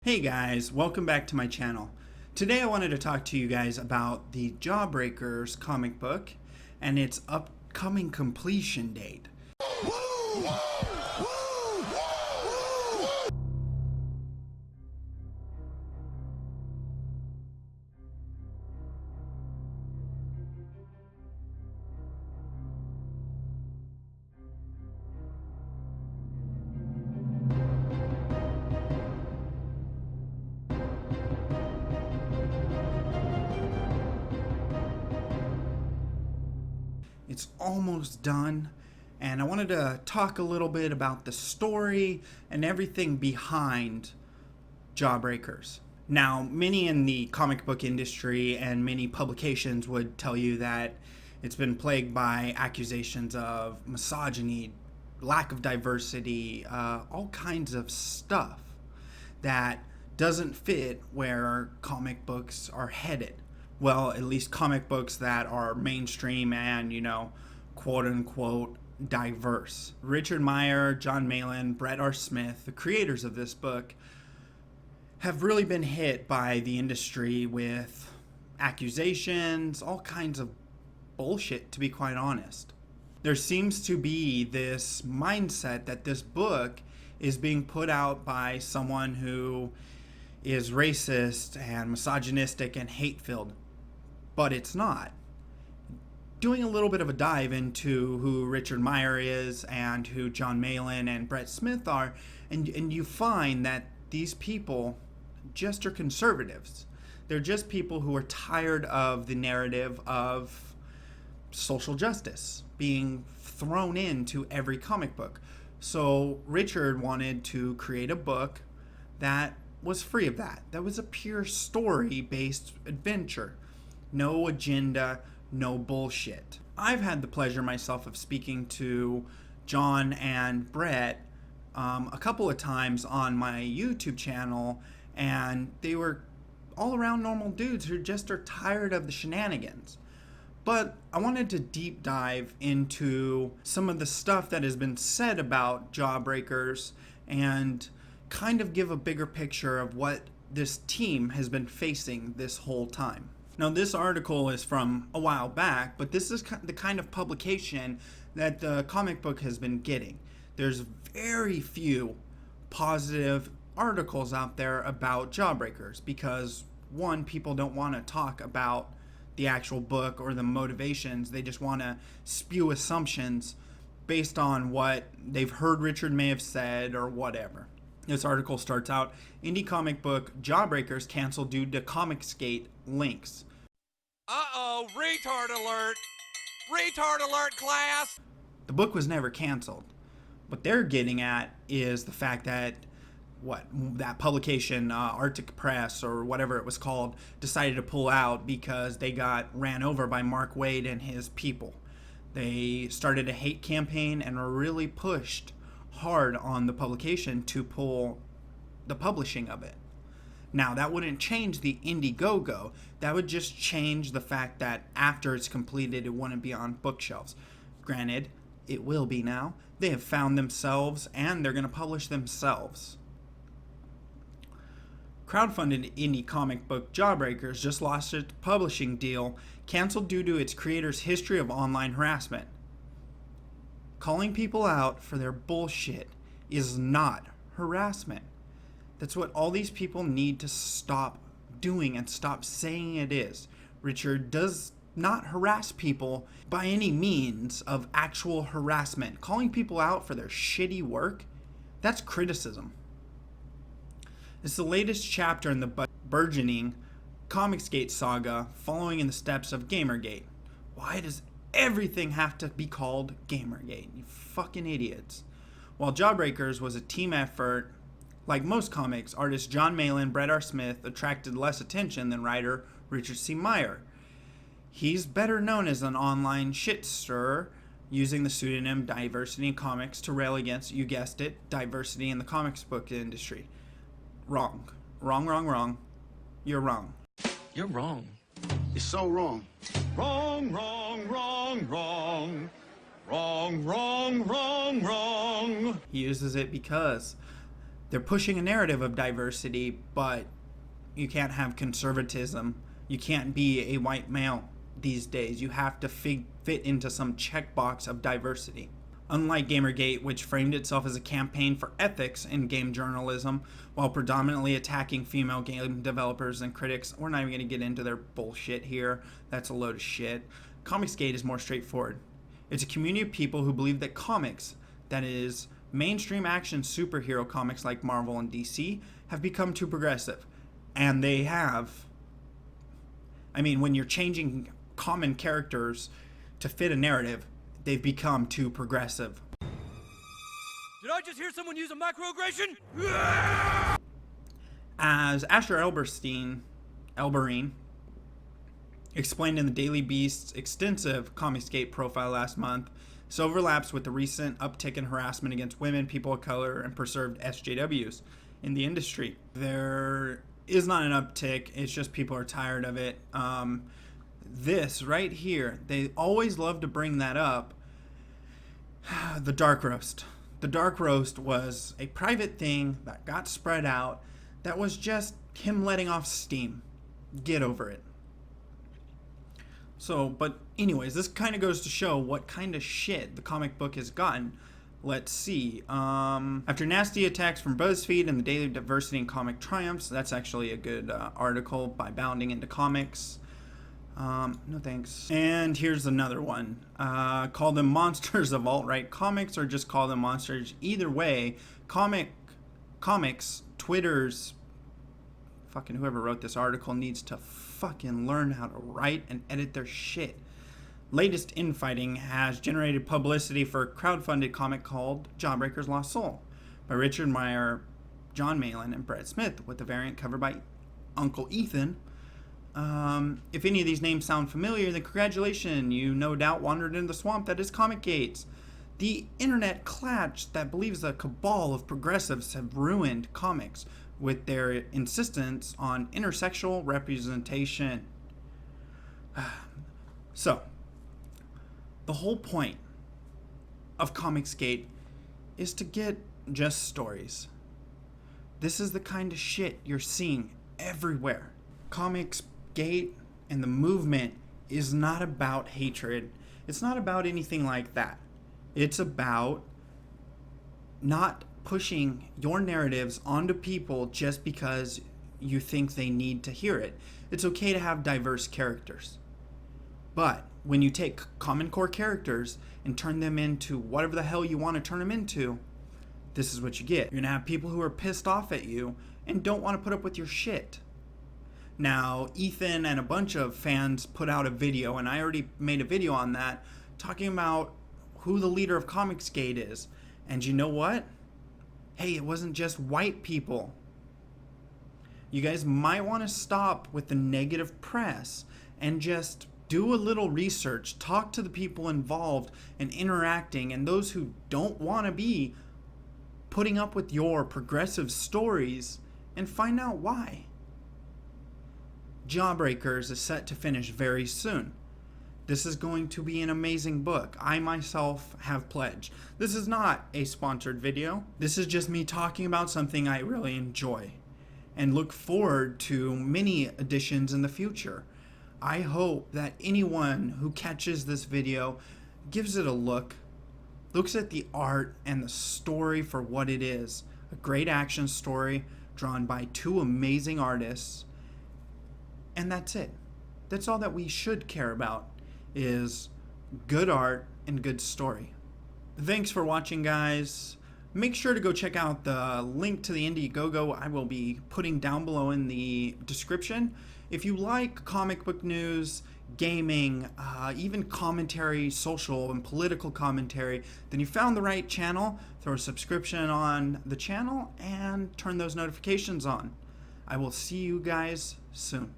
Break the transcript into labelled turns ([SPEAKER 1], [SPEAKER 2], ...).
[SPEAKER 1] Hey guys, welcome back to my channel. Today I wanted to talk to you guys about the Jawbreakers comic book and its upcoming completion date. It's almost done, and I wanted to talk a little bit about the story and everything behind Jawbreakers. Now, many in the comic book industry and many publications would tell you that it's been plagued by accusations of misogyny, lack of diversity, all kinds of stuff that doesn't fit where comic books are headed. Well, at least comic books that are mainstream and, quote unquote, diverse. Richard Meyer, John Malin, Brett R. Smith, the creators of this book, have really been hit by the industry with accusations, all kinds of bullshit, to be quite honest. There seems to be this mindset that this book is being put out by someone who is racist and misogynistic and hate-filled. But it's not. Doing a little bit of a dive into who Richard Meyer is and who John Malin and Brett Smith are, and you find that these people just are conservatives. They're just people who are tired of the narrative of social justice being thrown into every comic book. So Richard wanted to create a book that was free of that. That was a pure story-based adventure. No agenda, no bullshit. I've had the pleasure myself of speaking to John and Brett a couple of times on my YouTube channel, and they were all around normal dudes who just are tired of the shenanigans. But I wanted to deep dive into some of the stuff that has been said about Jawbreakers and kind of give a bigger picture of what this team has been facing this whole time. Now, this article is from a while back, but this is the kind of publication that the comic book has been getting. There's very few positive articles out there about Jawbreakers because, one, people don't want to talk about the actual book or the motivations. They just want to spew assumptions based on what they've heard Richard may have said or whatever. This article starts out, indie comic book Jawbreakers canceled due to ComicsGate links.
[SPEAKER 2] Uh-oh, retard alert! Retard alert, class!
[SPEAKER 1] The book was never canceled. What they're getting at is the fact that that publication, Arctic Press or whatever it was called, decided to pull out because they got ran over by Mark Waid and his people. They started a hate campaign and were really pushed hard on the publication to pull the publishing of it. Now, that wouldn't change the Indiegogo. That would just change the fact that after it's completed, it wouldn't be on bookshelves. Granted, it will be now. They have found themselves, and they're going to publish themselves. Crowdfunded indie comic book Jawbreakers just lost its publishing deal, canceled due to its creator's history of online harassment. Calling people out for their bullshit is not harassment. That's what all these people need to stop doing and stop saying it is. Richard does not harass people by any means of actual harassment. Calling people out for their shitty work, that's criticism. It's the latest chapter in the burgeoning ComicsGate saga following in the steps of Gamergate. Why does everything have to be called Gamergate? You fucking idiots. While Jawbreakers was a team effort, like most comics, artist John Malin, Brett R. Smith attracted less attention than writer Richard C Meyer. He's better known as an online shit stirrer, using the pseudonym Diversity in Comics to rail against, you guessed it, diversity in the comics book industry. Wrong. Wrong, wrong, wrong. You're wrong.
[SPEAKER 3] You're wrong.
[SPEAKER 4] It's so wrong.
[SPEAKER 3] Wrong, wrong, wrong, wrong. Wrong, wrong, wrong, wrong.
[SPEAKER 1] He uses it because They're pushing a narrative of diversity, but you can't have conservatism. You can't be a white male these days. You have to fit into some checkbox of diversity. Unlike Gamergate, which framed itself as a campaign for ethics in game journalism while predominantly attacking female game developers and critics, we're not even going to get into their bullshit here. That's a load of shit. ComicsGate is more straightforward. It's a community of people who believe that comics, that is, mainstream action superhero comics like Marvel and DC, have become too progressive. And they have. I mean, when you're changing common characters to fit a narrative, they've become too progressive.
[SPEAKER 2] Did I just hear someone use a microaggression?
[SPEAKER 1] As Asher Elberine explained in the Daily Beast's extensive ComicsGate profile last month, this overlaps with the recent uptick in harassment against women, people of color, and preserved SJWs in the industry. There is not an uptick, it's just people are tired of it. This right here, they always love to bring that up. The dark roast. The dark roast was a private thing that got spread out that was just him letting off steam. Get over it. So, but anyways, this kind of goes to show what kind of shit the comic book has gotten. Let's see. After nasty attacks from BuzzFeed and the Daily Diversity and Comic Triumphs, that's actually a good article by Bounding Into Comics. No thanks. And here's another one. Call them monsters of alt-right comics or just call them monsters. Either way, comics, Twitter's, fucking whoever wrote this article needs to fucking learn how to write and edit their shit. Latest infighting has generated publicity for a crowdfunded comic called Jawbreakers Lost Soul by Richard Meyer, John Malin, and Brett Smith, with the variant covered by Uncle Ethan. If any of these names sound familiar, then congratulations, you no doubt wandered into the swamp that is ComicGate. The internet clutch that believes a cabal of progressives have ruined comics with their insistence on intersexual representation. So, the whole point of ComicsGate is to get just stories. This is the kind of shit you're seeing everywhere. ComicsGate and the movement is not about hatred. It's not about anything like that. It's about not pushing your narratives onto people just because you think they need to hear it. It's okay to have diverse characters. But when you take common core characters and turn them into whatever the hell you want to turn them into, this is what you get. You're going to have people who are pissed off at you and don't want to put up with your shit. Now, Ethan and a bunch of fans put out a video, and I already made a video on that, talking about who the leader of ComicsGate is. And you know what? Hey, it wasn't just white people. You guys might want to stop with the negative press and just do a little research, talk to the people involved and interacting, and those who don't want to be putting up with your progressive stories, and find out why. Jawbreakers is set to finish very soon. This is going to be an amazing book. I myself have pledged. This is not a sponsored video. This is just me talking about something I really enjoy and look forward to many editions in the future. I hope that anyone who catches this video gives it a look, looks at the art and the story for what it is. A great action story drawn by two amazing artists. And that's it. That's all that we should care about, is good art and good story. Thanks for watching, guys. Make sure to go check out the link to the Indiegogo I will be putting down below in the description. If you like comic book news, gaming, even commentary, social and political commentary, then you found the right channel. Throw a subscription on the channel and turn those notifications on. I will see you guys soon.